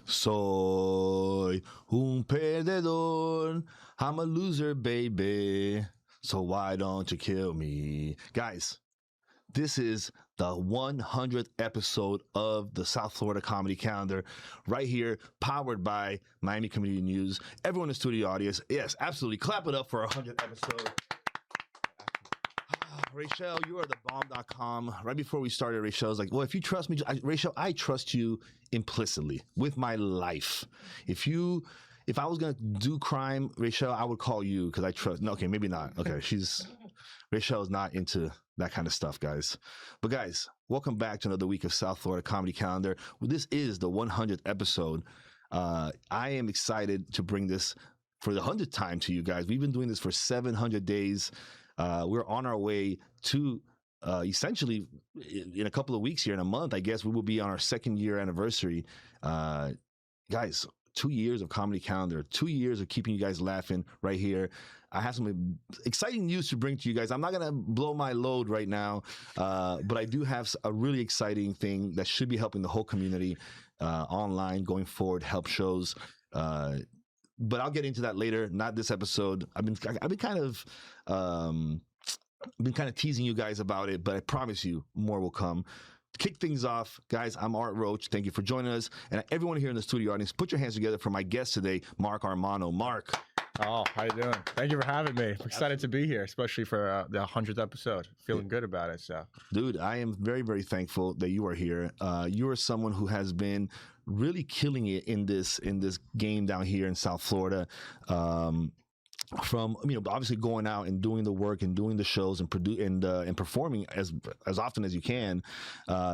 Soy un perdedor. I'm a loser, baby. So why don't you kill me? Guys, this is the 100th episode of the South Florida Comedy Calendar, right here, powered by Miami Community News. Everyone in the studio audience, yes, absolutely. Clap it up for our 100th episode. Rachel, you are the bomb.com. Right before we started, Rachel's like, well, if you trust me, Rachel, I trust you implicitly with my life. If I was going to do crime, Rachel, I would call you because I trust. No, okay, maybe not. Okay, Rachel is not into that kind of stuff, guys. But guys, welcome back to another week of South Florida Comedy Calendar. Well, this is the 100th episode. I am excited to bring this for the 100th time to you guys. We've been doing this for 700 days. We're on our way to essentially in a couple of weeks here, in a month, I guess we will be on our second year anniversary. Guys, 2 years of Comedy Calendar, 2 years of keeping you guys laughing right here. I have some exciting news to bring to you guys. I'm not going to blow my load right now, but I do have a really exciting thing that should be helping the whole community online going forward, help shows. But I'll get into that later, not this episode. I've been kind of teasing you guys about it, but I promise you more will come. To kick things off, guys, I'm Art Roach. Thank you for joining us. And everyone here in the studio audience, put your hands together for my guest today, Mark Armano. Mark. Oh, how you doing? Thank you for having me. I'm excited to be here, especially for the 100th episode. Feeling good about it. So, dude, I am very, very thankful that you are here. You are someone who has been really killing it in this game down here in South Florida. From obviously going out and doing the work and doing the shows and performing as often as you can.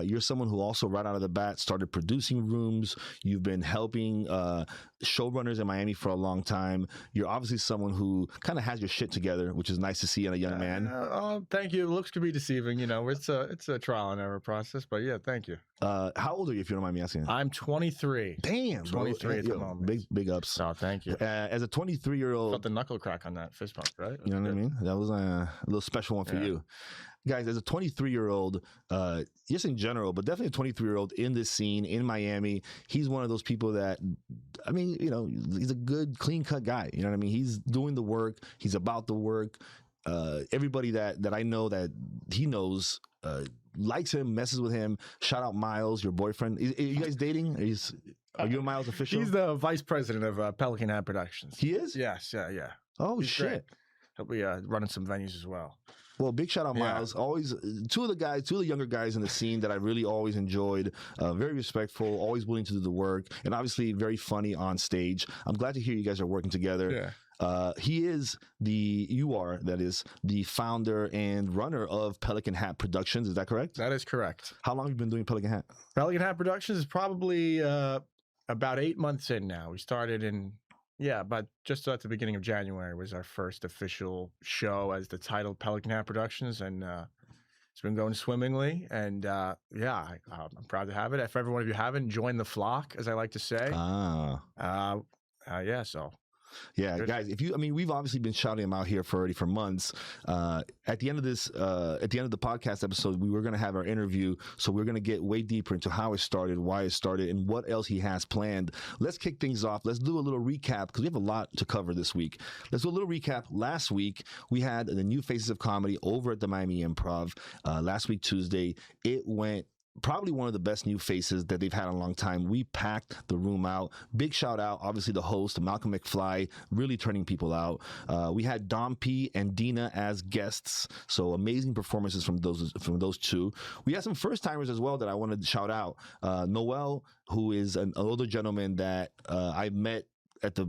You're someone who also right out of the bat started producing rooms. You've been helping showrunners in Miami for a long time. You're obviously someone who kind of has your shit together, which is nice to see in a young man. Thank you. It looks to be deceiving. It's a trial and error process, but yeah, thank you. How old are you, if you don't mind me asking? I'm 23. Damn, 23 at the moment. Big ups. Oh, thank you. As a 23-year-old, felt the knuckle crack on that fist pump, right? You know what I mean? That was a little special one for you. Guys, as a 23-year-old, just in general, but definitely a 23-year-old in this scene in Miami, he's one of those people that, he's a good, clean-cut guy. You know what I mean? He's doing the work. He's about the work. Everybody that I know that he knows likes him, messes with him. Shout out Miles, your boyfriend. Are you guys dating? Are you and Miles official? He's the vice president of Pelican Hat Productions. He is? Yes, yeah. Oh, he's shit. Great. He'll be running some venues as well. Well, big shout out, Miles. Always two of the younger guys in the scene that I really always enjoyed. Very respectful, always willing to do the work, and obviously very funny on stage. I'm glad to hear you guys are working together. Yeah. You are the founder and runner of Pelican Hat Productions. Is that correct? That is correct. How long have you been doing Pelican Hat? Pelican Hat Productions is probably about 8 months in now. We started but just at the beginning of January was our first official show as the title Pelican Hat Productions, and it's been going swimmingly. And I'm proud to have it. If every one of you haven't, join the flock, as I like to say. So. Yeah, good. Guys, we've obviously been shouting him out here for months. At the end of the podcast episode, we were going to have our interview. So we're going to get way deeper into how it started, why it started, and what else he has planned. Let's kick things off. Let's do a little recap because we have a lot to cover this week. Let's do a little recap. Last week, we had the New Faces of Comedy over at the Miami Improv. Last week, Tuesday, it went probably one of the best new faces that they've had in a long time. We packed the room out. Big shout out, obviously, the host, Malcolm McFly, really turning people out. We had Dom P and Dina as guests, so amazing performances from those two. We had some first timers as well that I wanted to shout out. Noel, who is an older gentleman that I met at the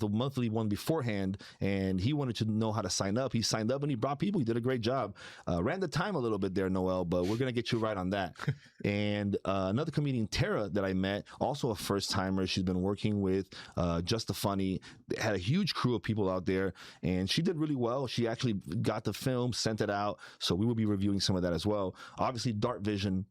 monthly one beforehand, and he wanted to know how to sign up. He signed up and he brought people. He did a great job. Ran the time a little bit there, Noel, but we're gonna get you right on that. And another comedian, Tara, that I met, also a first timer. She's been working with Just the Funny. They had a huge crew of people out there, and she did really well. She actually got the film, sent it out, so we will be reviewing some of that as well. Obviously, Dart Vision.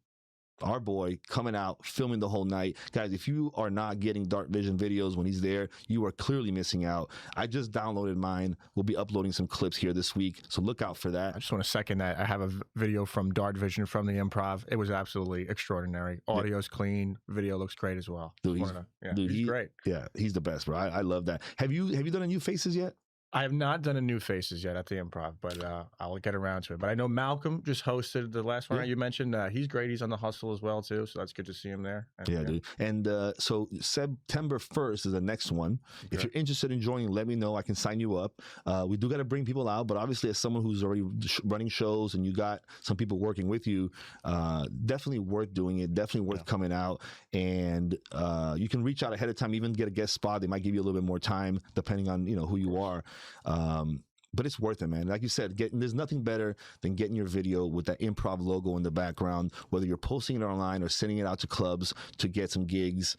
our boy coming out, filming the whole night. Guys, if you are not getting Dark Vision videos when he's there, you are clearly missing out. I just downloaded mine. We'll be uploading some clips here this week, so look out for that. I just want to second that. I have a video from Dark Vision from the Improv. It was absolutely extraordinary. Audio's clean. Video looks great as well. Dude, he's great. Yeah, he's the best, bro. I love that. Have you done a New Faces yet? I have not done a New Faces yet at the Improv, but I'll get around to it. But I know Malcolm just hosted the last one that you mentioned. He's great. He's on the Hustle as well, too. So that's good to see him there. And, dude. And so September 1st is the next one. Okay. If you're interested in joining, let me know. I can sign you up. We do got to bring people out, but obviously as someone who's already running shows and you got some people working with you, definitely worth doing it. Definitely worth coming out. And you can reach out ahead of time, even get a guest spot. They might give you a little bit more time depending on, who you are. But it's worth it, man. Like you said, there's nothing better than getting your video with that Improv logo in the background, whether you're posting it online or sending it out to clubs to get some gigs.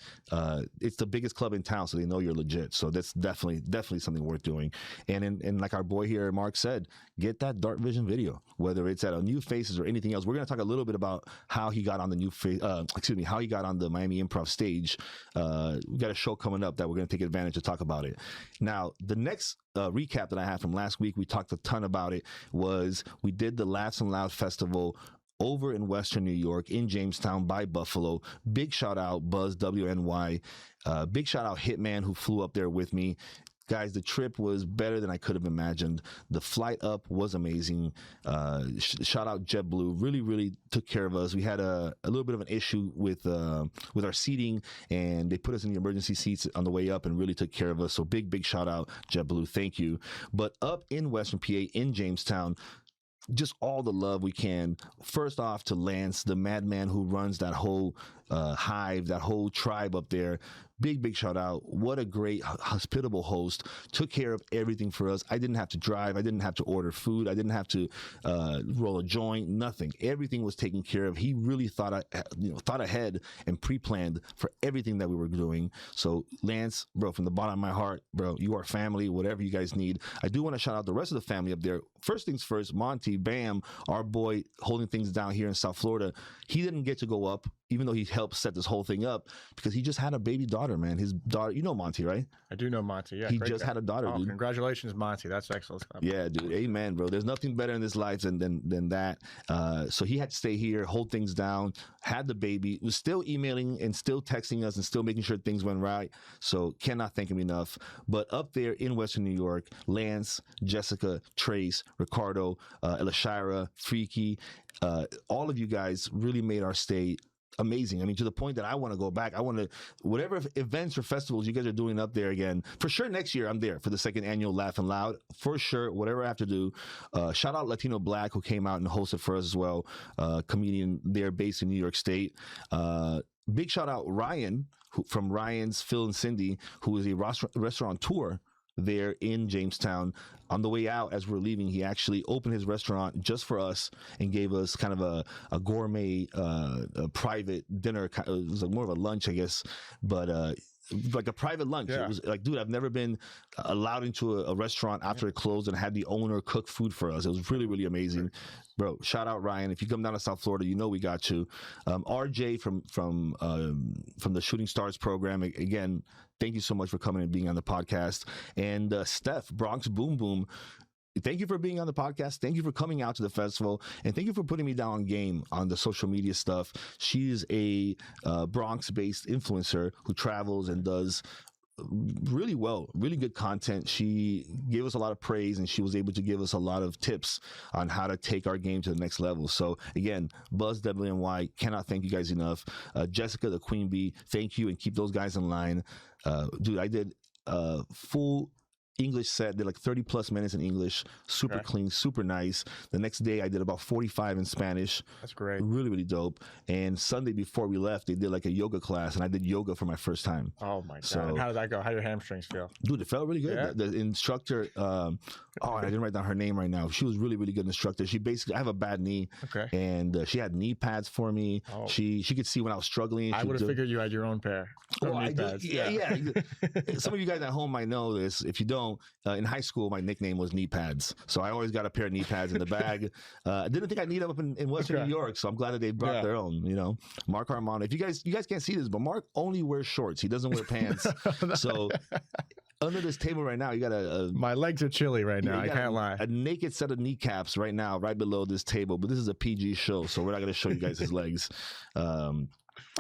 It's the biggest club in town, so they know you're legit. So that's definitely something worth doing. And like our boy here, Mark said, get that Dark Vision video, whether it's at a New Faces or anything else. We're going to talk a little bit about how he got on the how he got on the Miami Improv stage. We got a show coming up that we're going to take advantage to talk about it. Now, the next recap that I had from last week, we talked a ton about it, was we did the Laughs and Loud Festival over in Western New York in Jamestown by Buffalo. Big shout out Buzz WNY. Big shout out Hitman who flew up there with me. Guys, the trip was better than I could have imagined. The flight up was amazing. Shout out JetBlue. Really, really took care of us. We had a little bit of an issue with our seating, and they put us in the emergency seats on the way up and really took care of us. So big shout out JetBlue. Thank you. But up in Western PA, in Jamestown, just all the love we can. First off to Lance, the madman who runs that whole hive, that whole tribe up there. Big shout out. What a great, hospitable host. Took care of everything for us. I didn't have to drive. I didn't have to order food. I didn't have to roll a joint. Nothing. Everything was taken care of. He really thought ahead and pre-planned for everything that we were doing. So Lance, bro, from the bottom of my heart, bro, you are family. Whatever you guys need. I do want to shout out the rest of the family up there. First things first, Monty, Bam, our boy holding things down here in South Florida. He didn't get to go up, even though he helped set this whole thing up, because he just had a baby daughter, man. His daughter, you know Monty, right? I do know Monty, yeah. He just had a daughter, dude. Congratulations, Monty. That's excellent. Yeah, dude. Amen, bro. There's nothing better in this life than that. So he had to stay here, hold things down, had the baby, was still emailing and still texting us and still making sure things went right. So cannot thank him enough. But up there in Western New York, Lance, Jessica, Trace, Ricardo, Elishira, Freaky, all of you guys really made our stay amazing. I mean, to the point that I want to go back. I want to, whatever events or festivals you guys are doing up there again, for sure next year I'm there for the second annual Laugh and Loud. For sure, whatever I have to do. Shout out Latino Black who came out and hosted for us as well. Comedian there based in New York State. Big shout out Ryan from Ryan's Phil and Cindy, who is a restaurateur there in Jamestown. On the way out, as we're leaving, he actually opened his restaurant just for us and gave us kind of a gourmet, a private dinner. It was like more of a lunch, I guess, but like a private lunch. Yeah. It was like, dude, I've never been allowed into a restaurant after it closed and had the owner cook food for us. It was really, really amazing. Bro, shout out Ryan. If you come down to South Florida, you know we got you. RJ from the Shooting Stars program, again, thank you so much for coming and being on the podcast. And Steph, Bronx Boom Boom, thank you for being on the podcast. Thank you for coming out to the festival. And thank you for putting me down on game on the social media stuff. She's a Bronx-based influencer who travels and does really well, really good content. She gave us a lot of praise and she was able to give us a lot of tips on how to take our game to the next level. So again, Buzz WNY, cannot thank you guys enough. Jessica, the Queen Bee, thank you, and keep those guys in line. Dude, I did full English set, did like 30 plus minutes in English, super clean, super nice. The next day I did about 45 in Spanish. That's great. Really, really dope. And Sunday before we left, they did like a yoga class and I did yoga for my first time. Oh my God. And how did that go? How did your hamstrings feel? Dude, it felt really good. Yeah. The instructor, I didn't write down her name right now. She was really, really good instructor. She basically, I have a bad knee. Okay. And she had knee pads for me. Oh. She could see when I was struggling. I would have figured you had your own pair. Oh, I did. Yeah. Some of you guys at home might know this. If you don't, don't, in high school, my nickname was knee pads. So I always got a pair of knee pads in the bag. I didn't think I'd need them up in Western New York. So I'm glad that they brought their own, you know. Mark Armano. If you guys can't see this, but Mark only wears shorts. He doesn't wear pants. So under this table right now, you got my legs are chilly right now. I can't lie. A naked set of kneecaps right now, right below this table. But this is a PG show, so we're not going to show you guys his legs.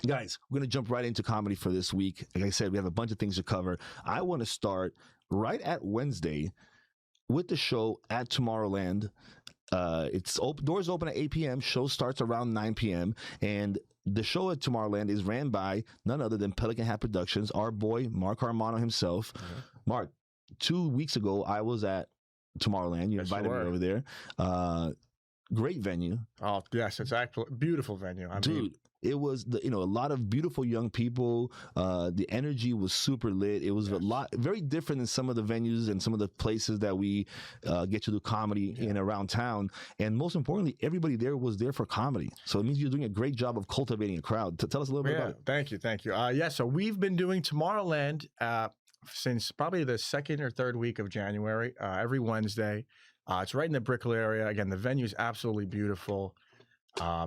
Guys, we're going to jump right into comedy for this week. Like I said, we have a bunch of things to cover. I want to start right at Wednesday with the show at Tomorrowland. Doors open at 8 p.m. Show starts around 9 p.m. And the show at Tomorrowland is ran by none other than Pelican Hat Productions, our boy Mark Armano himself. Mark, 2 weeks ago, I was at Tomorrowland. You invited me over there. Great venue. Oh, yes. It's actually a beautiful venue. Dude, it was a lot of beautiful young people. The energy was super lit. It was very different than some of the venues and some of the places that we get to do comedy in around town. And most importantly, everybody there was there for comedy. So it means you're doing a great job of cultivating a crowd. Tell us a little bit about it. Thank you. So we've been doing Tomorrowland since probably the second or third week of January, every Wednesday. It's right in the Brickell area. Again, the venue is absolutely beautiful.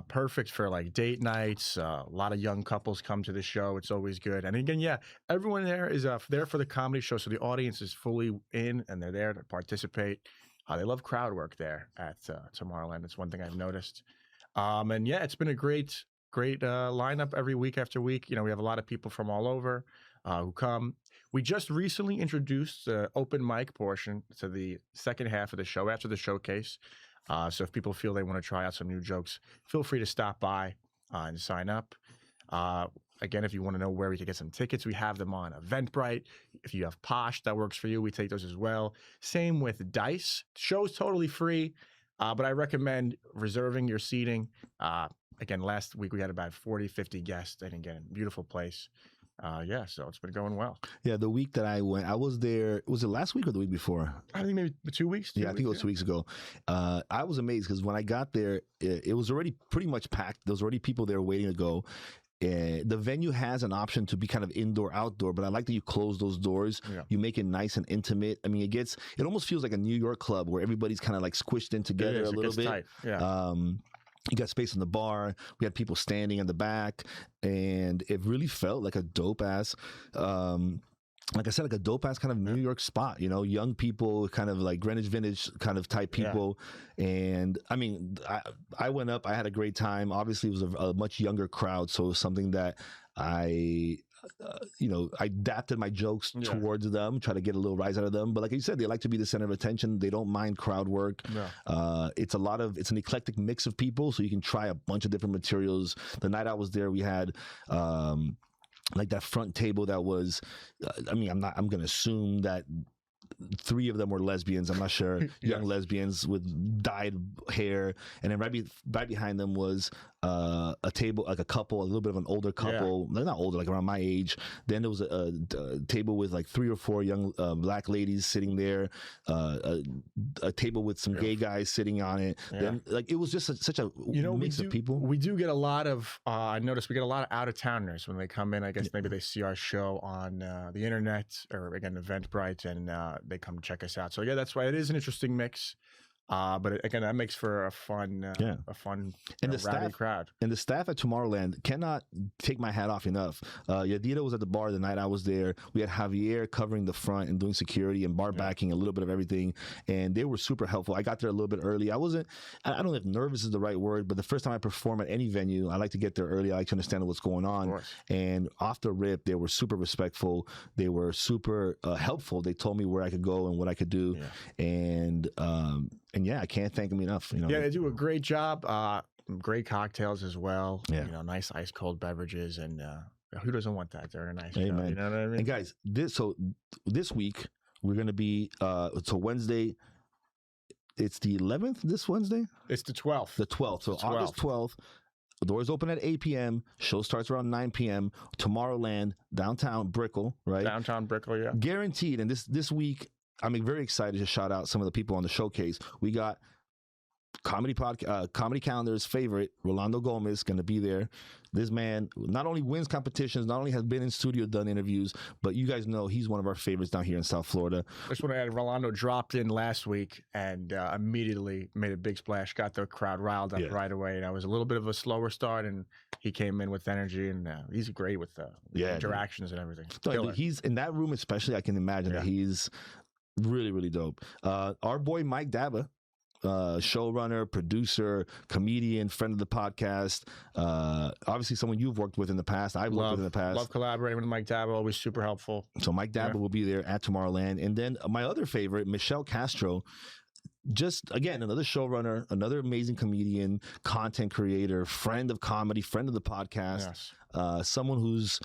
Perfect for like date nights. A lot of young couples come to the show. It's always good. And again, everyone there is there for the comedy show. So the audience is fully in and they're there to participate. They love crowd work there at Tomorrowland. It's one thing I've noticed. And it's been a great lineup every week after week. You know, we have a lot of people from all over who come. We just recently introduced the open mic portion to the second half of the show after the showcase. So if people feel they want to try out some new jokes, feel free to stop by and sign up. Again, if you want to know where we can get some tickets, we have them on Eventbrite. If you have Posh, that works for you. We take those as well. Same with Dice. Show's totally free, but I recommend reserving your seating. Again, last week we had about 40, 50 guests. And again, beautiful place. So it's been going well. Yeah, the week that I went, I was there. Was it last week or the week before? I think maybe 2 weeks. I think it was 2 weeks ago. I was amazed because when I got there, it was already pretty much packed. There was already people there waiting to go. The venue has an option to be kind of indoor, outdoor, but I like that you close those doors. Yeah. You make it nice and intimate. I mean, it almost feels like a New York club where everybody's kind of like squished in together a little bit. Tight. Yeah. You got space in the bar. We had people standing in the back, and it really felt like a dope ass, like I said, like a dope ass kind of New York spot. You know, young people, kind of like Greenwich Village kind of type people. Yeah. And I mean, I went up. I had a great time. Obviously, it was a much younger crowd, so it was something that I adapted my jokes towards them, try to get a little rise out of them. But like you said, they like to be the center of attention. They don't mind crowd work. Yeah. It's an eclectic mix of people, so you can try a bunch of different materials. The night I was there, we had like that front table that was, I'm going to assume that 3 of them were lesbians. I'm not sure. Young lesbians with dyed hair. And then right behind them was a table, like a couple, a little bit of an older couple. They're not older, like around my age. Then there was a table with like 3 or 4 young black ladies sitting there. A table with some gay guys sitting on it. Yeah. Then, like, it was just such a mix of people. We do get a lot of, I noticed we get a lot of out-of-towners when they come in. I guess maybe they see our show on the internet or, again, Eventbrite, and they come check us out. So, that's why it is an interesting mix. But again, that makes for a fun, and the rowdy crowd. And the staff at Tomorrowland cannot take my hat off enough. Yadira was at the bar the night I was there. We had Javier covering the front and doing security and bar backing, a little bit of everything. And they were super helpful. I got there a little bit early. I don't know if nervous is the right word, but the first time I perform at any venue, I like to get there early. I like to understand what's going on. And off the rip, they were super respectful. They were super helpful. They told me where I could go and what I could do. Yeah. And I can't thank them enough. They do a great job. Great cocktails as well. Yeah. Nice ice cold beverages, and who doesn't want that? They're a nice show, you know what I mean? And guys, this week we're gonna be so Wednesday. It's the 11th. This Wednesday. It's the 12th. The 12th. So August 12th. The doors open at 8 p.m. Show starts around 9 p.m. Tomorrowland, downtown Brickell, right? Downtown Brickell, yeah. Guaranteed. And this week, I'm very excited to shout out some of the people on the showcase. We got comedy calendar's favorite, Rolando Gomez, going to be there. This man not only wins competitions, not only has been in studio, done interviews, but you guys know he's one of our favorites down here in South Florida. I just want to add, Rolando dropped in last week and immediately made a big splash, got the crowd riled up right away. And it was a little bit of a slower start, and he came in with energy, and he's great with interactions and everything. No, he's in that room, especially. I can imagine that he's really, really dope. Our boy Mike Daba, showrunner, producer, comedian, friend of the podcast. Obviously, someone you've worked with in the past. I've worked with in the past. Love collaborating with Mike Daba. Always super helpful. So Mike Daba will be there at Tomorrowland, and then my other favorite, Michelle Castro. Just again, another showrunner, another amazing comedian, content creator, friend of comedy, friend of the podcast. Yes. Someone who's,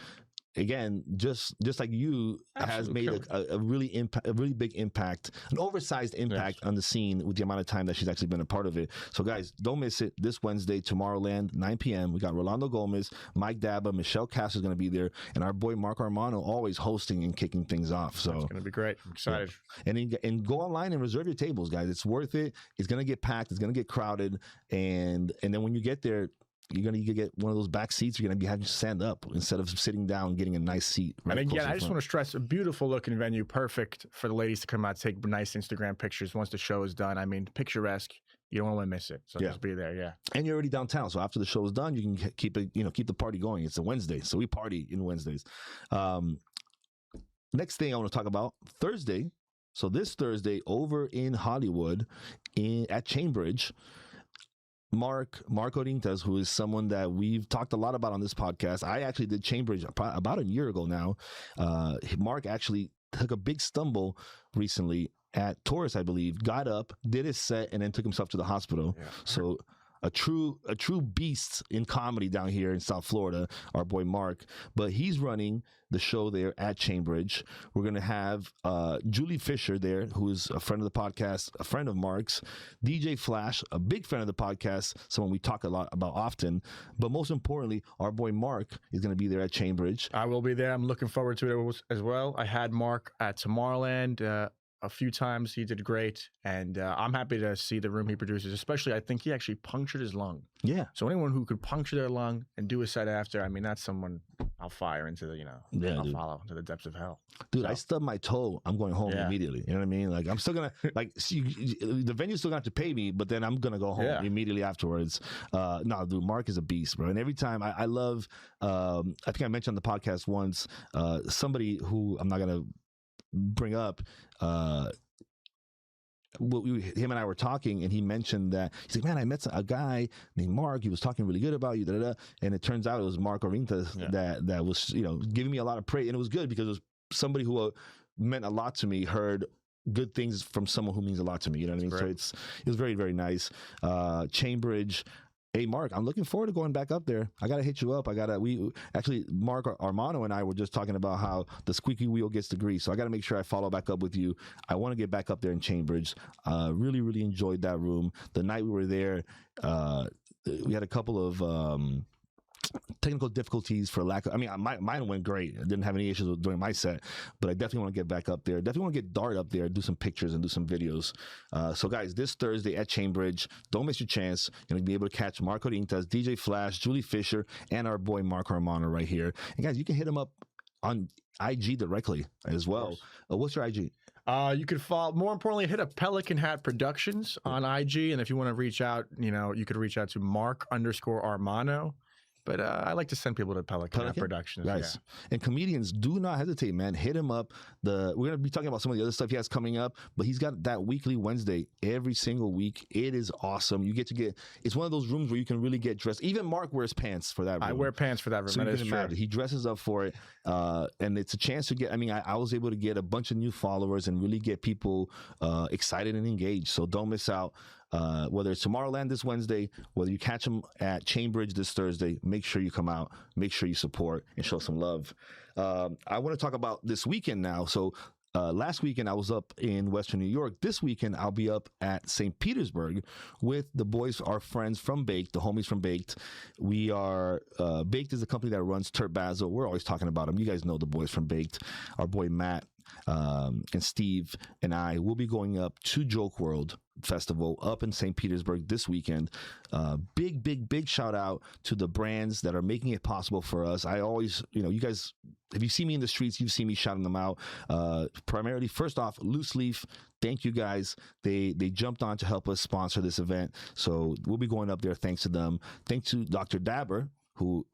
again, just like you, has made a really big impact, an oversized impact on the scene with the amount of time that she's actually been a part of it. So guys, don't miss it. This Wednesday, Tomorrowland, 9 p.m. We got Rolando Gomez, Mike Daba, Michelle Castro is going to be there, and our boy Mark Armano always hosting and kicking things off. So it's going to be great. I'm excited. Yeah. And go online and reserve your tables, guys. It's worth it. It's going to get packed. It's going to get crowded, and then when you get there, you get one of those back seats. You're going to be having to stand up instead of sitting down and getting a nice seat. Right, and again, I just want to stress, a beautiful looking venue, perfect for the ladies to come out, take nice Instagram pictures once the show is done. I mean, picturesque. You don't want to miss it. So just be there, And you're already downtown, so after the show is done, you can keep the party going. It's a Wednesday, so we party in Wednesdays. Next thing I want to talk about, Thursday. So this Thursday over in Hollywood, at Cambridge, Mark Orintas, who is someone that we've talked a lot about on this podcast. I actually did Cambridge about a year ago now. Mark actually took a big stumble recently at Taurus, I believe, got up, did his set, and then took himself to the hospital. Yeah. So a true beast in comedy down here in South Florida, our boy Mark. But he's running the show there at Cambridge. We're going to have Julie Fisher there, who is a friend of the podcast, a friend of Mark's. DJ Flash, a big friend of the podcast, someone we talk a lot about often. But most importantly, our boy Mark is going to be there at Cambridge. I will be there. I'm looking forward to it as well. I had Mark at Tomorrowland a few times. He did great, and I'm happy to see the room he produces. Especially, I think he actually punctured his lung. Yeah. So anyone who could puncture their lung and do a set after, I mean, that's someone I'll fire into the, I'll follow to the depths of hell. Dude, so I stubbed my toe. I'm going home immediately. You know what I mean? Like, I'm still gonna the venue's still gonna have to pay me, but then I'm gonna go home immediately afterwards. No, dude, Mark is a beast, bro. And every time I love. I think I mentioned on the podcast once. Somebody who I'm not gonna bring up, him and I were talking, and he mentioned that he's like, man, I met a guy named Mark. He was talking really good about you, and it turns out it was Mark Orintas that was giving me a lot of praise, and it was good because it was somebody who meant a lot to me. Heard good things from someone who means a lot to me. You know what I mean? Great. So it was very, very nice. Cambridge. Hey, Mark, I'm looking forward to going back up there. I got to hit you up. Mark Armano and I were just talking about how the squeaky wheel gets the grease. So I got to make sure I follow back up with you. I want to get back up there in Cambridge. Really, really enjoyed that room. The night we were there, we had a couple of technical difficulties for lack of, mine went great. I didn't have any issues during my set, but I definitely want to get back up there. Definitely want to get Dart up there, do some pictures and do some videos. So guys, this Thursday at Cambridge, don't miss your chance. You're going to be able to catch Mark Orintas, DJ Flash, Julie Fisher, and our boy Mark Armano right here. And guys, you can hit him up on IG directly as well. What's your IG? You could follow, more importantly, hit up Pelican Hat Productions on IG. And if you want to reach out, you could reach out to Mark_Armano. But I like to send people to Pelican Productions. Nice. Yeah. And comedians, do not hesitate, man. Hit him up. We're going to be talking about some of the other stuff he has coming up, but he's got that weekly Wednesday every single week. It is awesome. You it's one of those rooms where you can really get dressed. Even Mark wears pants for that room. I wear pants for that room. So that is true. He dresses up for it. And it's a chance to get, I was able to get a bunch of new followers and really get people excited and engaged. So don't miss out. Whether it's Tomorrowland this Wednesday, whether you catch them at Cambridge this Thursday, make sure you come out, make sure you support and show some love. I want to talk about this weekend now. So last weekend I was up in Western New York. This weekend I'll be up at St. Petersburg with the boys, our friends from Baked, the homies from Baked. We are, Baked is a company that runs Turp Basil. We're always talking about them. You guys know the boys from Baked. Our boy Matt and Steve and I will be going up to Joke World Festival up in St. Petersburg this weekend. Big shout out to the brands that are making it possible for us. I always, you guys, if you see me in the streets, you've seen me shouting them out. Primarily, first off, Loose Leaf. Thank you guys. They jumped on to help us sponsor this event. So we'll be going up there thanks to them. Thanks to Dr. Dabber, who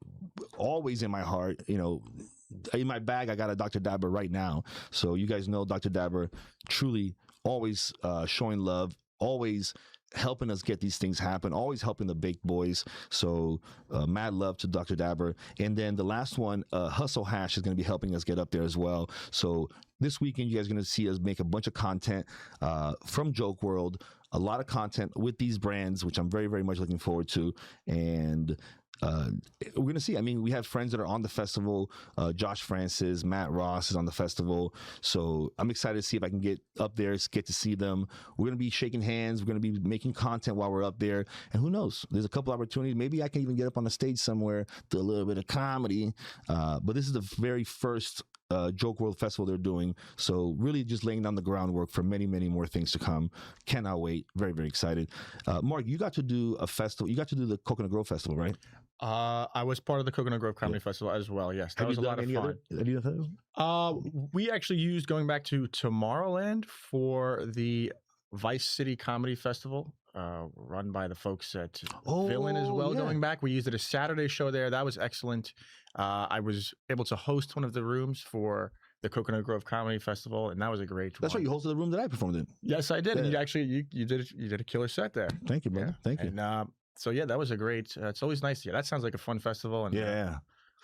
always in my heart, in my bag, I got a Dr. Dabber right now. So you guys know Dr. Dabber truly always showing love, always helping us get these things happen, always helping the Baked Boys. So mad love to Dr. Dabber. And then the last one, Hustle Hash is going to be helping us get up there as well. So this weekend, you guys are going to see us make a bunch of content from Joke World, a lot of content with these brands, which I'm very, very much looking forward to. And we're going to see. I mean, we have friends that are on the festival. Josh Francis, Matt Ross is on the festival. So I'm excited to see if I can get up there, get to see them. We're going to be shaking hands. We're going to be making content while we're up there. And who knows? There's a couple opportunities. Maybe I can even get up on the stage somewhere, do a little bit of comedy. But this is the very first Joke World Festival they're doing. So really just laying down the groundwork for many, many more things to come. Cannot wait. Very, very excited. Mark, you got to do a festival. You got to do the Coconut Grove Festival, right? I was part of the Coconut Grove Comedy Festival as well. Yes, that was a lot of fun. We actually used going back to Tomorrowland for the Vice City Comedy Festival, run by the folks at Villain as well. Yeah. Going back, we used it a Saturday show there. That was excellent. I was able to host one of the rooms for the Coconut Grove Comedy Festival, and that was a great one. That's right. You hosted the room that I performed in. Yes, I did. Yeah. And you did a killer set there. Thank you, brother. Yeah. Thank you. And so yeah, that was a great. It's always nice to hear. That sounds like a fun festival, and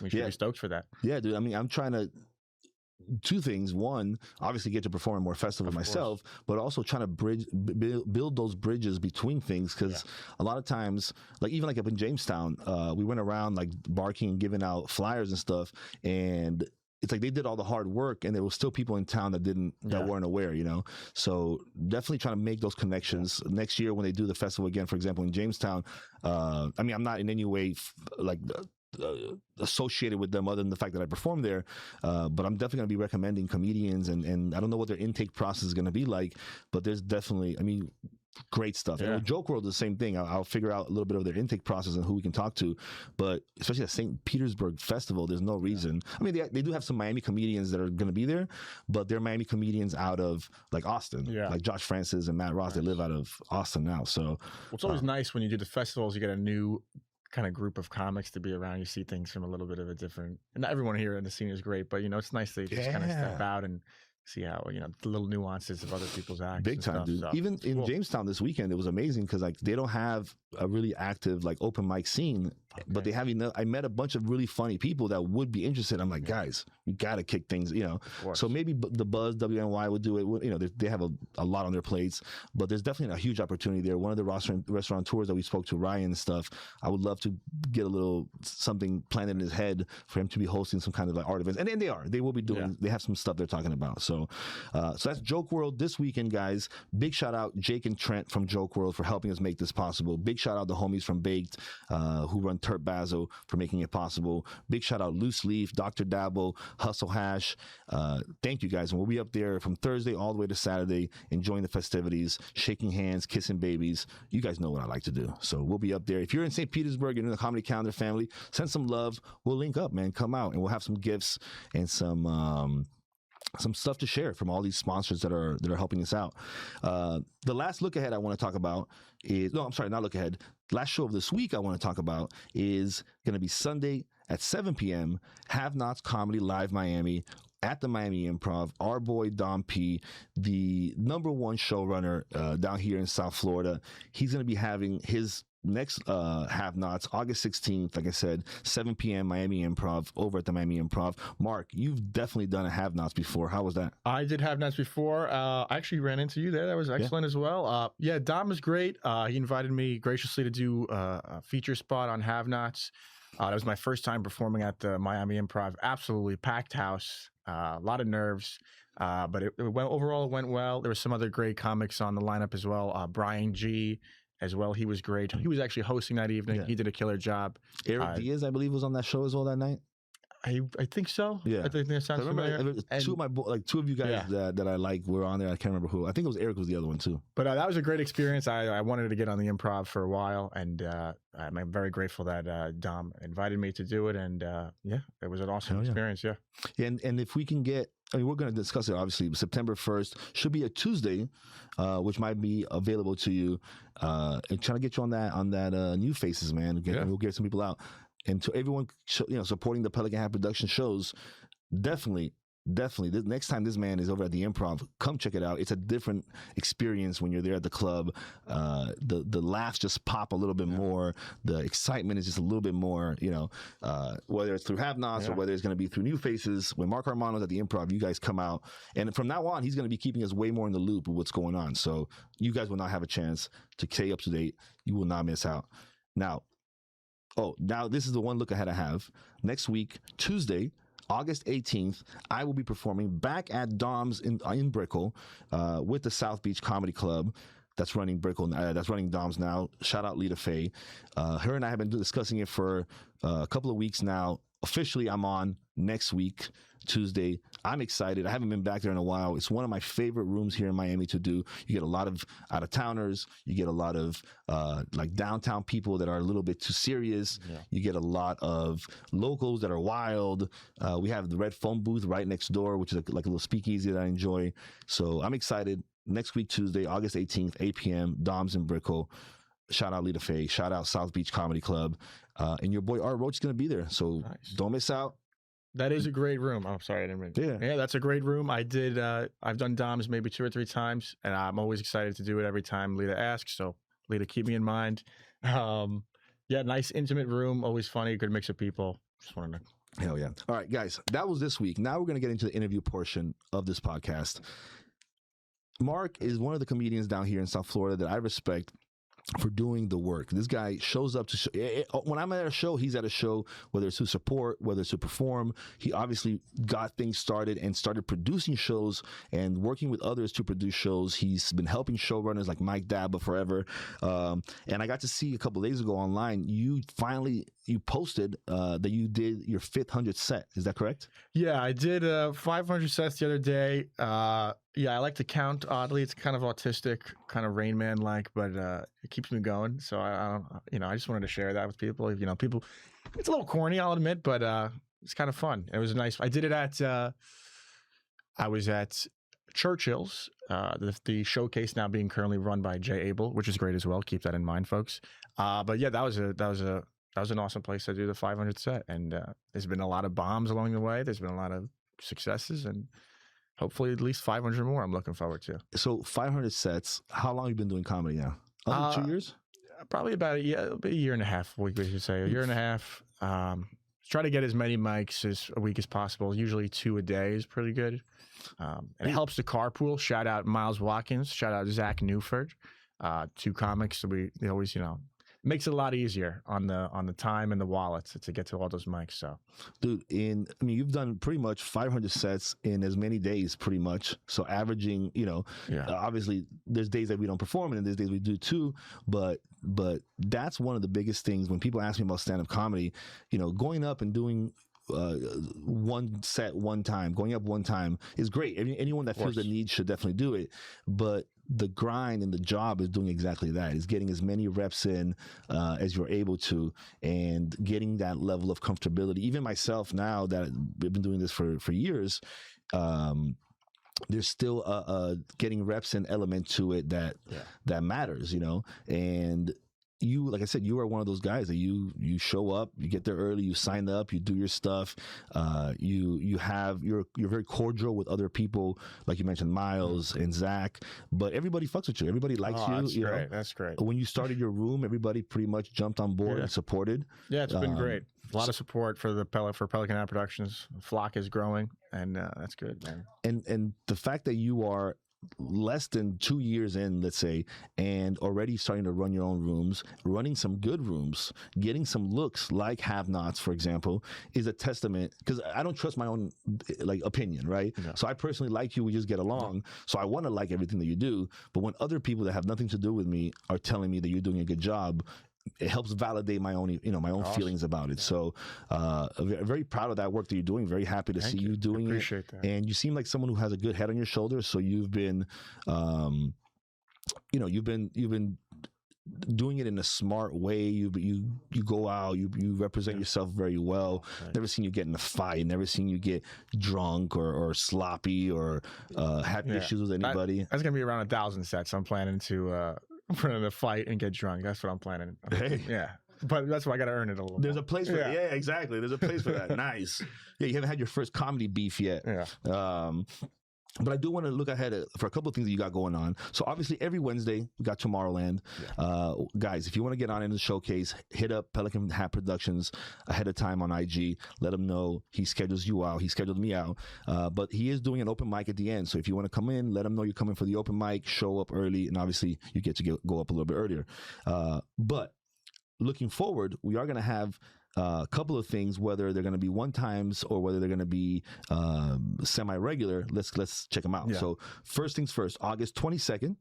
we should be stoked for that. Yeah, dude. I mean, I'm trying to. Two things. One, obviously get to perform at more festivals myself, but also trying to build those bridges between things. Because a lot of times, even up in Jamestown, we went around barking and giving out flyers and stuff, and it's like they did all the hard work, and there was still people in town that weren't aware, So definitely trying to make those connections. Next year when they do the festival again, for example, in Jamestown, I mean, I'm not in any way associated with them other than the fact that I performed there, but I'm definitely going to be recommending comedians, and I don't know what their intake process is going to be like, but there's definitely, I mean, great stuff. Yeah. Joke World is the same thing. I'll figure out a little bit of their intake process and who we can talk to, but especially at St. Petersburg Festival, there's no reason. I mean, they do have some Miami comedians that are going to be there, but they're Miami comedians out of Austin, like Josh Francis and Matt Ross. They live out of Austin now. So it's always nice when you do the festivals, you get a new kind of group of comics to be around. You see things from a little bit of a different, and not everyone here in the scene is great, but it's nice to just kind of step out and see how, the little nuances of other people's acts. Big time, dude. So even in Jamestown this weekend, it was amazing because they don't have a really active open mic scene, but they have, I met a bunch of really funny people that would be interested. I'm like, guys, you got to kick things, So maybe the Buzz WNY would do it. They have a lot on their plates, but there's definitely a huge opportunity there. One of the restaurateurs that we spoke to, Ryan and stuff, I would love to get a little something planted in his head for him to be hosting some kind of art events. And they will be doing, they have some stuff they're talking about. So that's Joke World this weekend, guys. Big shout out Jake and Trent from Joke World for helping us make this possible. Big shout out the homies from Baked, who run Turp Bazo, for making it possible. Big shout out Loose Leaf, Dr. Dabble, Hustle Hash. Thank you guys. And we'll be up there from Thursday all the way to Saturday, enjoying the festivities, shaking hands, kissing babies. You guys know what I like to do. So we'll be up there. If you're in St. Petersburg, you're in the Comedy Calendar family, send some love. We'll link up, man. Come out, and we'll have some gifts and some stuff to share from all these sponsors that are helping us out. The last look ahead I want to talk about is, no, I'm sorry, not look ahead. Last show of this week I want to talk about is going to be Sunday at 7 p.m. Have Nots Comedy Live Miami at the Miami Improv. Our boy Dom P, the #1 showrunner down here in South Florida, he's going to be having his next Have Nots, August 16th, like I said, 7 p.m. Miami Improv, over at the Miami Improv. Mark, you've definitely done a Have Nots before. How was that? I did Have Nots before. I actually ran into you there. That was excellent as well. Dom is great. He invited me graciously to do a feature spot on Have Nots. That was my first time performing at the Miami Improv. Absolutely packed house, a lot of nerves. But overall it went well. There were some other great comics on the lineup as well. Brian G. as well. He was great. He was actually hosting that evening. He did a killer job. Eric Diaz, I believe, was on that show as well that night. I think so. Yeah. I think that sounds I remember familiar. two of you guys Yeah. that I like were on there. I can't remember who. I think it was Eric was the other one too. But that was a great experience. I wanted to get on the improv for a while, and I'm very grateful that Dom invited me to do it. And yeah, it was an awesome experience. Yeah. And if we can get, I mean, we're going to discuss it obviously. September 1st should be a Tuesday, which might be available to you. And trying to get you on that New Faces, man. We'll get some people out. And to everyone, supporting the Pelican Hat production shows, definitely. The next time this man is over at the Improv, come check it out. It's a different experience when you're there at the club. The laughs just pop a little bit more. The excitement is just a little bit more. Whether it's through Have-Nots or whether it's going to be through New Faces. When Mark Armano's at the Improv, you guys come out, and from now on, he's going to be keeping us way more in the loop of what's going on. So you guys will not have a chance to stay up to date. You will not miss out. Now this is the one look ahead I have. Next week, Tuesday, August 18th, I will be performing back at Dom's in Brickell with the South Beach Comedy Club. That's running Brickell. That's running Dom's now. Shout out Lita Faye. Her and I have been discussing it for a couple of weeks now. Officially, I'm on next week, Tuesday. I'm excited. I haven't been back there in a while. It's one of my favorite rooms here in Miami to do. You get a lot of out-of-towners. You get a lot of like downtown people that are a little bit too serious. Yeah. You get a lot of locals that are wild. We have the Red Phone booth right next door, which is like a little speakeasy that I enjoy. So I'm excited. Next week, Tuesday, August 18th, 8 p.m., Dom's in Brickell. Shout out Lita Faye. Shout out South Beach Comedy Club. And your boy Art Roach is going to be there. So Don't miss out. That is a great room. I'm sorry, I didn't mean. Yeah, that's a great room. I've done Dom's maybe 2 or 3 times, and I'm always excited to do it every time Lita asks. So Lita, keep me in mind. Nice intimate room, always funny, good mix of people. Just wanted to. Hell yeah. All right, guys, that was this week. Now we're going to get into the interview portion of this podcast. Mark is one of the comedians down here in South Florida that I respect for doing the work. This guy shows up to when I'm at a show, he's at a show, whether it's to support, whether it's to perform. He obviously got things started and started producing shows and working with others to produce shows. He's been helping showrunners like Mike Dabba forever. And I got to see a couple of days ago online, you posted that you did your 500th set. Is that correct? Yeah, I did 500 sets the other day. I like to count, oddly. It's kind of autistic, kind of Rain Man-like, but it keeps me going. So I just wanted to share that with people. People, it's a little corny, I'll admit, but it's kind of fun. It was nice. I did it I was at Churchill's, the showcase now being currently run by Jay Abel, which is great as well. Keep that in mind, folks. But yeah, that was an awesome place to do the 500th set. And there's been a lot of bombs along the way. There's been a lot of successes, and hopefully at least 500 more I'm looking forward to. So 500 sets. How long have you been doing comedy now? 2 years? Probably about a year and a half, we should say. A year and a half. Try to get as many mics a week as possible. Usually 2 a day is pretty good. And it helps to carpool. Shout out Miles Watkins. Shout out Zach Newford. 2 comics. So we always, makes it a lot easier on the time and the wallets to get to all those mics. So, dude, you've done pretty much 500 sets in as many days, pretty much. So averaging, obviously there's days that we don't perform and there's days we do too. But that's one of the biggest things when people ask me about stand-up comedy. Going up and doing one set one time, going up one time is great. Anyone that feels the need should definitely do it. But the grind and the job is doing exactly that. Is getting as many reps in as you're able to, and getting that level of comfortability. Even myself now that I've been doing this for years, there's still a getting reps in element to it that matters, and you, like I said, you are one of those guys that you show up, you get there early, you sign up, you do your stuff. You're very cordial with other people, like you mentioned, Miles and Zach. But everybody fucks with you. Everybody likes you. That's great. That's great. When you started your room, everybody pretty much jumped on board and supported. Yeah, it's been great. A lot of support for Pelican Hat Productions. Flock is growing, and that's good, man. And the fact that you are less than 2 years in, let's say, and already starting to run your own rooms, running some good rooms, getting some looks like Have-Nots, for example, is a testament, because I don't trust my own opinion, right? Yeah. So I personally like you, we just get along, so I want to like everything that you do, but when other people that have nothing to do with me are telling me that you're doing a good job, it helps validate my own Awesome. feelings about it. Yeah. So very proud of that work that you're doing. Very happy to see you doing it. Appreciate that. And you seem like someone who has a good head on your shoulders. So you've been, you've been doing it in a smart way. You go out, you represent yourself very well. Right. Never seen you get in a fight. Never seen you get drunk or sloppy or have issues with anybody. That's gonna be around 1,000 sets. I'm planning to fight and get drunk. That's what I'm planning. Hey. Yeah. But that's why I got to earn it a little. There's a place for that. Yeah, exactly. There's a place for that. Nice. Yeah, you haven't had your first comedy beef yet. Yeah. But I do want to look ahead for a couple of things that you got going on. So obviously every Wednesday we got Tomorrowland. Yeah. Guys, if you want to get on into the showcase, hit up Pelican Hat Productions ahead of time on IG. Let him know he schedules you out. He scheduled me out. But he is doing an open mic at the end. So if you want to come in, let him know you're coming for the open mic. Show up early, and obviously you get to go up a little bit earlier. But looking forward, we are going to have a couple of things, whether they're going to be one times or whether they're going to be semi-regular. Let's check them out. Yeah. So first things first, August 22nd.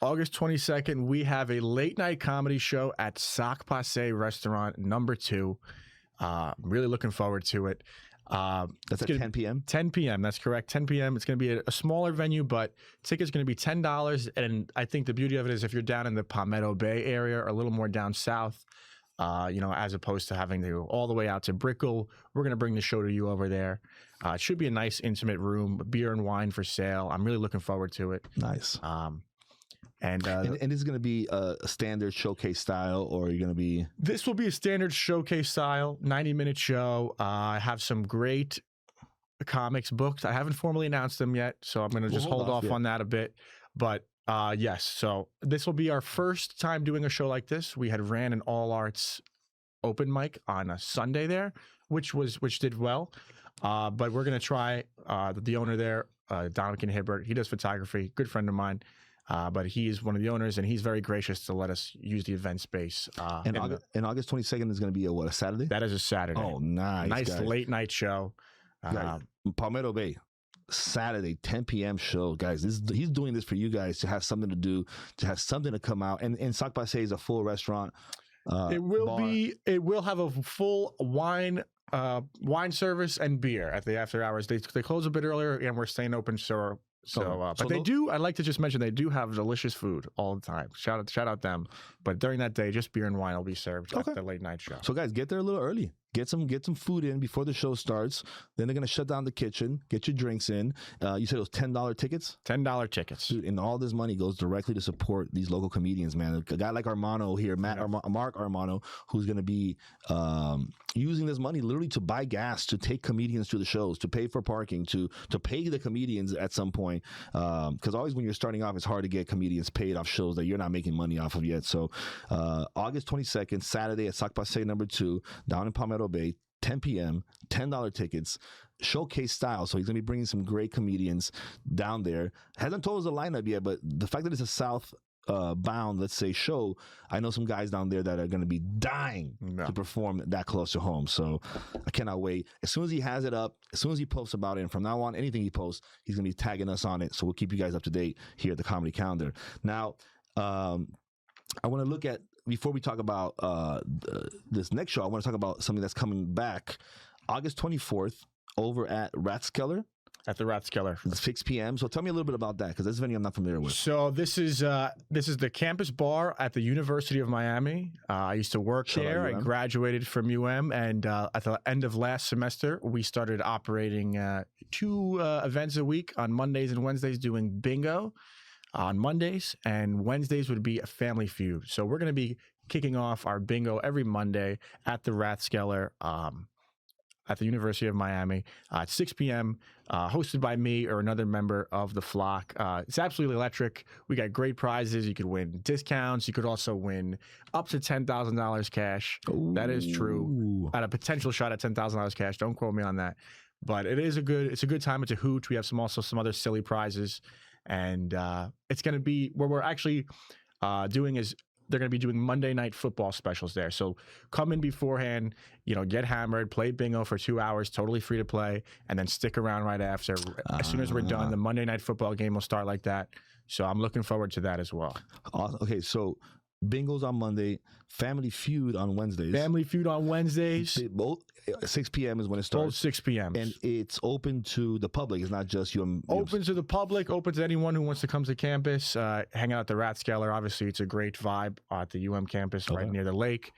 August 22nd, we have a late night comedy show at Sac Passe Restaurant #2. Really looking forward to it. That's at 10 p.m.? 10 p.m. That's correct. 10 p.m. It's going to be a smaller venue, but tickets going to be $10. And I think the beauty of it is if you're down in the Palmetto Bay area or a little more down south, as opposed to having to go all the way out to Brickell, we're going to bring the show to you over there. It should be a nice, intimate room, beer and wine for sale. I'm really looking forward to it. Nice. And this is going to be a standard showcase style, or are you going to be? This will be a standard showcase style, 90-minute show. I have some great comics booked. I haven't formally announced them yet, so I'm going to just hold off on that a bit. But yes, so this will be our first time doing a show like this. We had ran an all arts open mic on a Sunday there, which did well. But we're going to try the owner there, Dominican Hibbert. He does photography, good friend of mine. But he is one of the owners, and he's very gracious to let us use the event space. And August 22nd is going to be a Saturday? That is a Saturday. Oh, nice. Nice guys. Late night show. Palmetto Bay, Saturday, 10 p.m. show. Guys, he's doing this for you guys to have something to do, to have something to come out. And Sac Passe is a full restaurant. It will have a full wine service and beer at the after hours. They close a bit earlier, and we're staying open. But they do. I'd like to just mention they do have delicious food all the time. Shout out them. But during that day, just beer and wine will be served at the late night show. So guys, get there a little early. Get some food in before the show starts. Then they're gonna shut down the kitchen. Get your drinks in. You said it was $10 tickets. $10 tickets. Dude, and all this money goes directly to support these local comedians, man. A guy like Armano here, Mark Armano, who's gonna be using this money literally to buy gas, to take comedians to the shows, to pay for parking, to pay the comedians at some point. Because always when you're starting off, it's hard to get comedians paid off shows that you're not making money off of yet. So August 22nd, Saturday at Sac Passe #2, down in Palmetto Bay, 10 p.m., $10 tickets, showcase style. So he's going to be bringing some great comedians down there. Hasn't told us the lineup yet, but the fact that it's a South bound, let's say, show, I know some guys down there that are going to be dying to perform that close to home. So I cannot wait. As soon as he has it up, as soon as he posts about it, and from now on, anything he posts, he's going to be tagging us on it. So we'll keep you guys up to date here at the Comedy Calendar. Now, I want to look at, before we talk about this next show, I want to talk about something that's coming back August 24th over at Rathskeller. At the Rathskeller. 6 p.m. So tell me a little bit about that, because this venue I'm not familiar with. So this is the campus bar at the University of Miami. I used to work there. I graduated from UM, and at the end of last semester, we started operating 2 events a week on Mondays and Wednesdays, doing bingo on Mondays, and Wednesdays would be a family feud. So we're going to be kicking off our bingo every Monday at the Rathskeller at the University of Miami at 6 p.m., hosted by me or another member of the flock. It's absolutely electric. We got great prizes. You could win discounts. You could also win up to $10,000 cash. Ooh. That is true. At a potential shot at $10,000 cash. Don't quote me on that. But it's a good time. It's a hoot. We have some other silly prizes. And it's going to be, what we're actually doing is, they're going to be doing Monday night football specials there. So come in beforehand, get hammered, play bingo for 2 hours, totally free to play, and then stick around right after. As soon as we're done, the Monday night football game will start like that. So I'm looking forward to that as well. Okay, so Bingos on Monday, Family Feud on Wednesdays. Family Feud on Wednesdays. Both 6 p.m. is when it Both starts. 6 p.m. And it's open to the public. It's not just you. Open to the public, open to anyone who wants to come to campus, hang out at the Rathskeller. Obviously, it's a great vibe at the UM campus right near the lake.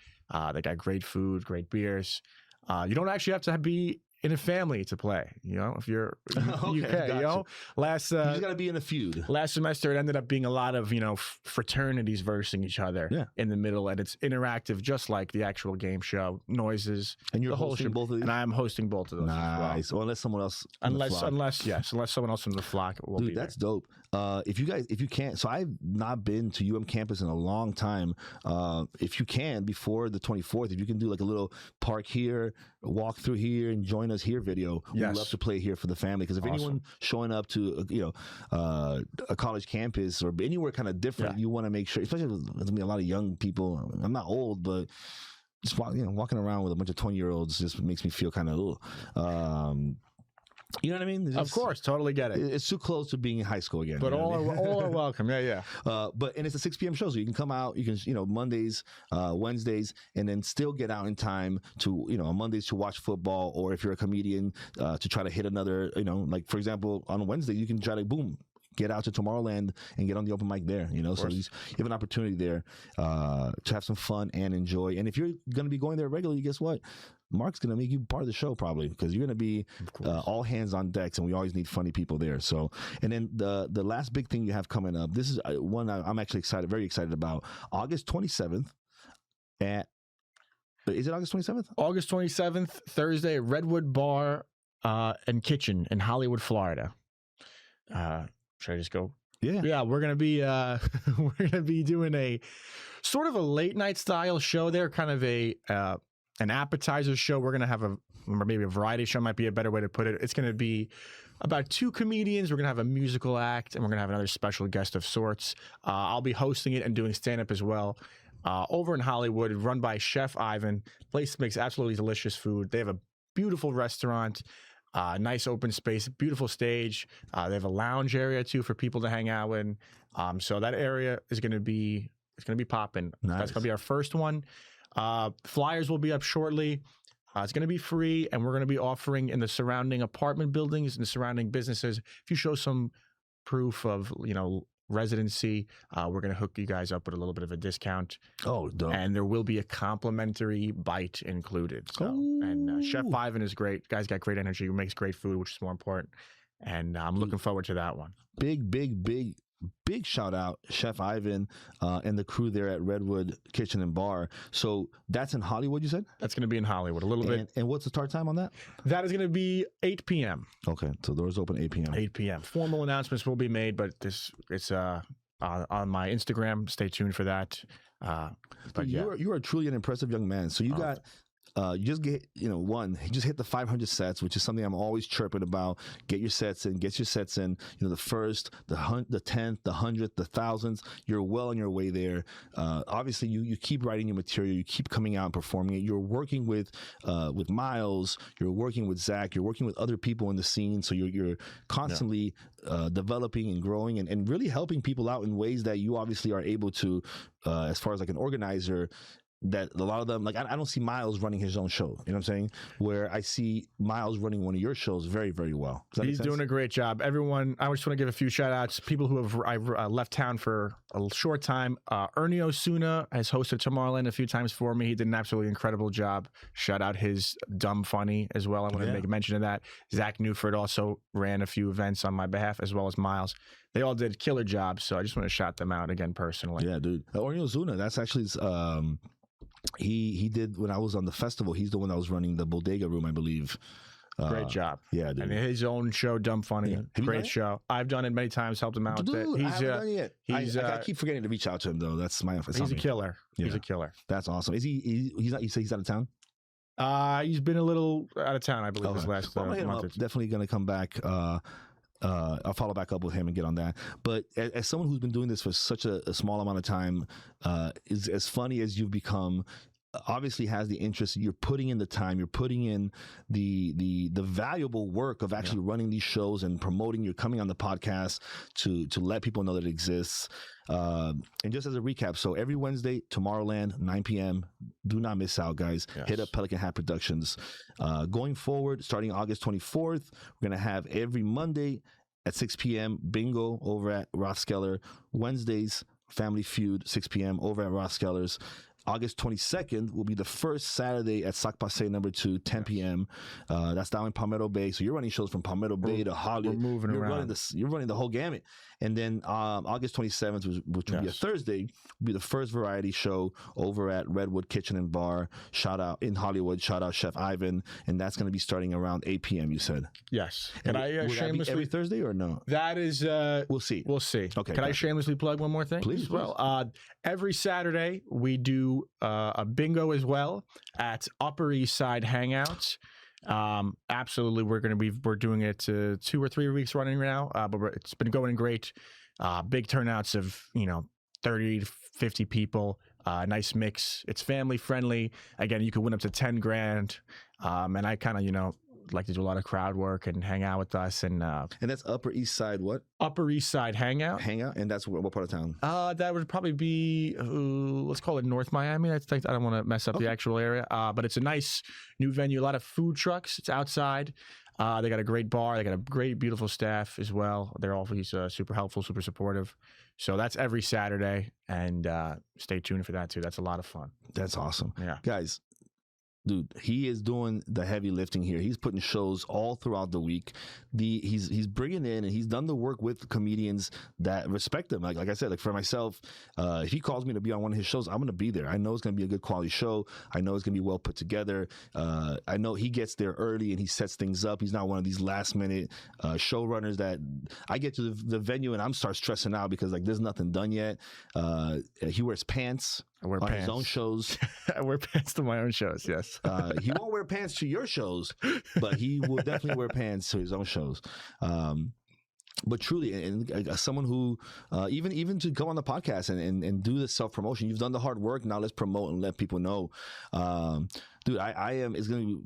They got great food, great beers. You don't actually have to be in a family to play. You know, if you're Okay, UK, gotcha. you know, you just got to be in a feud. last semester it ended up being a lot of, you know, fraternities versing each other in the middle, and it's interactive, just like the actual game show. Noises, And you're the whole hosting show. both of these? And I'm hosting both of those. Nice. As well. Well, unless someone else. in the flock. Unless someone else from the flock will Dude, be that's there. dope. If you can't, so I've not been to UM campus in a long time. If you can, before the 24th, if you can do like a little park here, walk through here, and join us here video, we'd love to play here for the family. Because if anyone showing up to a college campus or anywhere kind of different, you want to make sure, especially if there's gonna be a lot of young people. I'm not old, but just walking around with a bunch of 20-year-olds just makes me feel kind of you know what I mean? Of course, totally get it. It's too close to being in high school again. But you know all what I mean? are welcome. Yeah. And it's a 6 p.m. show, so you can come out. You can, Mondays, Wednesdays, and then still get out in time to, on Mondays to watch football, or if you're a comedian, to try to hit another, like for example, on Wednesday you can try to get out to Tomorrowland and get on the open mic there, so you have an opportunity there to have some fun and enjoy. And if you're going to be going there regularly, guess what? Mark's going to make you part of the show probably, because you're going to be all hands on decks, and we always need funny people there. So, and then the last big thing you have coming up, this is one I'm actually very excited about. August 27th is it August 27th? August 27th, Thursday, at Redwood Bar and Kitchen in Hollywood, Florida. Should I just go? Yeah, we're gonna be doing a sort of a late night style show there, kind of an appetizer show. We're gonna have maybe a variety show might be a better way to put it. It's gonna be about 2 comedians. We're gonna have a musical act, and we're gonna have another special guest of sorts. I'll be hosting it and doing stand up as well. Over in Hollywood, run by Chef Ivan. Place makes absolutely delicious food. They have a beautiful restaurant. Nice open space, beautiful stage. They have a lounge area too for people to hang out in. So that area is going to be popping. Nice. That's going to be our first one. Flyers will be up shortly. It's going to be free, and we're going to be offering in the surrounding apartment buildings and the surrounding businesses. If you show some proof of residency, we're going to hook you guys up with a little bit of a discount. Oh, dope. And there will be a complimentary bite included. So, and Chef Ivan is great. Guy's got great energy, makes great food, which is more important. And I'm looking forward to that one. Big shout out, Chef Ivan and the crew there at Redwood Kitchen and Bar. So that's in Hollywood, you said? That's going to be in Hollywood a little bit. And what's the start time on that? That is going to be 8 p.m. Okay, so doors open 8 p.m. 8 p.m. Formal announcements will be made, but it's on my Instagram. Stay tuned for that. But you are truly an impressive young man. So you got. You just get, you just hit the 500 sets, which is something I'm always chirping about. Get your sets in, the first, the 10th, the 100th, the thousands. You're well on your way there. Obviously, you keep writing your material, you keep coming out and performing it. You're working with Miles, you're working with Zach, you're working with other people in the scene. So you're constantly developing and growing and really helping people out in ways that you obviously are able to, as far as like an organizer. That a lot of them, like I don't see Miles running his own show, you know what I'm saying? Where I see Miles running one of your shows very, very well. He's doing a great job. Everyone, I just want to give a few shout outs. People who have left town for a short time. Ernie Osuna has hosted Tomorrowland a few times for me. He did an absolutely incredible job. Shout out his Dumb Funny as well. I want to make a mention of that. Zach Newford also ran a few events on my behalf, as well as Miles. They all did killer jobs, so I just want to shout them out again personally. Yeah, dude. Ernie Osuna, that's actually he did when I was on the festival. He's the one that was running the bodega room, I believe. Great job. Yeah, dude. And his own show, Dumb Funny. Yeah. Great show. I've done it many times, helped him out with it. I haven't done it yet. I keep forgetting to reach out to him though. That's my He's a killer. Yeah. He's a killer. That's awesome. Is he's not, you say he's out of town? He's been a little out of town, I believe, this last month or two. Definitely gonna come back. I'll follow back up with him and get on that. But as someone who's been doing this for such a small amount of time, as funny as you've become, obviously has the interest. You're putting in the time, you're putting in the valuable work of actually running these shows and promoting. You're coming on the podcast to let people know that it exists. And just as a recap, so every Wednesday, Tomorrowland, 9 p.m. Do not miss out, guys. Hit up Pelican Hat Productions. Going forward, starting August 24th, we're going to have every Monday at 6 p.m. bingo over at Rothskeller. Wednesdays, Family Feud, 6 p.m. over at Rothskeller's. August 22nd will be the first Saturday at Sac Passe number 2, 10 p.m. That's down in Palmetto Bay. So you're running shows from Palmetto Bay to Hollywood. We're moving around. You're running the whole gamut. And then August 27th, which will be a Thursday, will be the first variety show over at Redwood Kitchen and Bar. Shout out in Hollywood. Shout out Chef Ivan. And that's going to be starting around 8 p.m. You said. Yes. Can I shamelessly every Thursday or no? That is. We'll see. We'll see. Okay. Can I shamelessly plug one more thing? Please. Well, every Saturday we do a bingo as well at Upper East Side Hangouts. Absolutely, we're doing it 2 or 3 weeks running now, but it's been going great. Big turnouts of 30 to 50 people. Nice mix. It's family friendly. Again, you can win up to 10 grand. And I kind of like to do a lot of crowd work and hang out with us. And that's Upper East Side what? Upper East Side Hangout. And that's what part of town? That would probably be, let's call it North Miami. I don't want to mess up the actual area. But it's a nice new venue. A lot of food trucks. It's outside. They got a great bar. They got a great, beautiful staff as well. They're always super helpful, super supportive. So that's every Saturday. And stay tuned for that too. That's a lot of fun. That's awesome. Yeah. Guys. Dude, he is doing the heavy lifting here. He's putting shows all throughout the week. He's bringing in and he's done the work with comedians that respect him. Like I said, like for myself, if he calls me to be on one of his shows, I'm going to be there. I know it's going to be a good quality show. I know it's going to be well put together. I know he gets there early and he sets things up. He's not one of these last minute showrunners that I get to the venue and I'm start stressing out because like there's nothing done yet. He wears pants. I wear on pants. his own shows. I wear pants to my own shows, yes. He won't wear pants to your shows, but he will definitely wear pants to his own shows. But truly, and someone who even to go on the podcast and do the self promotion, you've done the hard work. Now let's promote and let people know. Dude, I am. It's gonna be.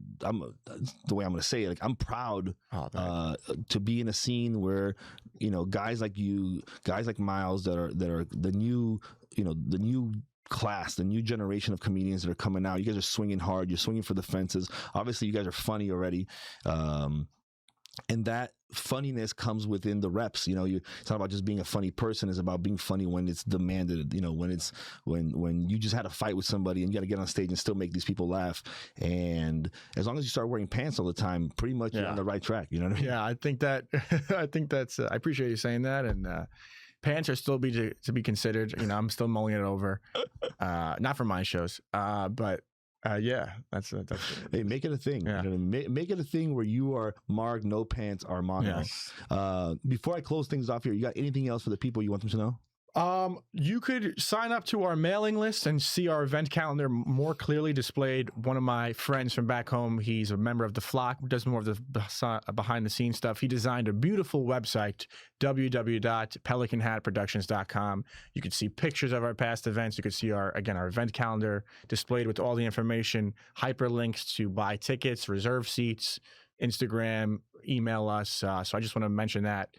The way I'm gonna say it. Like I'm proud to be in a scene where guys like you, guys like Miles that are the new the new class, the new generation of comedians that are coming out. You guys are swinging hard. You're swinging for the fences. Obviously, you guys are funny already. And that funniness comes within the reps. It's not about just being a funny person. It's about being funny when it's demanded. When you just had a fight with somebody and you got to get on stage and still make these people laugh. And as long as you start wearing pants all the time, pretty much you're on the right track. You know what I mean? Yeah, I think that's. I appreciate you saying that. And pants are still to be considered. I'm still mulling it over. Not for my shows, but. Yeah, that's hey, make it a thing. Yeah. Make it a thing where you are Mark No Pants Armano. Yes. Before I close things off here, you got anything else for the people you want them to know? You could sign up to our mailing list and see our event calendar more clearly displayed. One of my friends from back home, he's a member of the Flock, does more of the behind the scenes stuff. He designed a beautiful website, www.pelicanhatproductions.com. You could see pictures of our past events. You could see our event calendar displayed with all the information, hyperlinks to buy tickets, reserve seats, Instagram, email us. So I just want to mention that.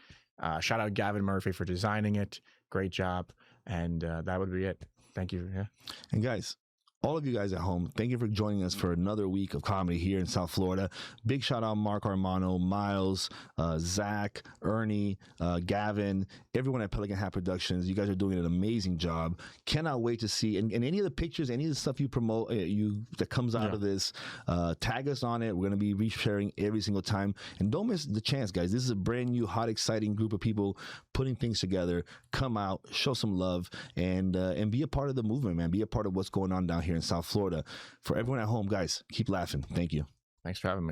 Shout out Gavin Murphy for designing it. Great job. And that would be it. Thank you. Yeah. And guys, all of you guys at home, thank you for joining us for another week of comedy here in South Florida. Big shout out Mark Armano, Miles, Zach, Ernie, Gavin, everyone at Pelican Hat Productions. You guys are doing an amazing job. Cannot wait to see and any of the pictures, any of the stuff you promote, that comes out of this, tag us on it. We're going to be resharing every single time. And don't miss the chance, guys. This is a brand new, hot, exciting group of people putting things together. Come out, show some love, and be a part of the movement, man. Be a part of what's going on down here in South Florida. For everyone at home, guys, keep laughing. Thank you. Thanks for having me.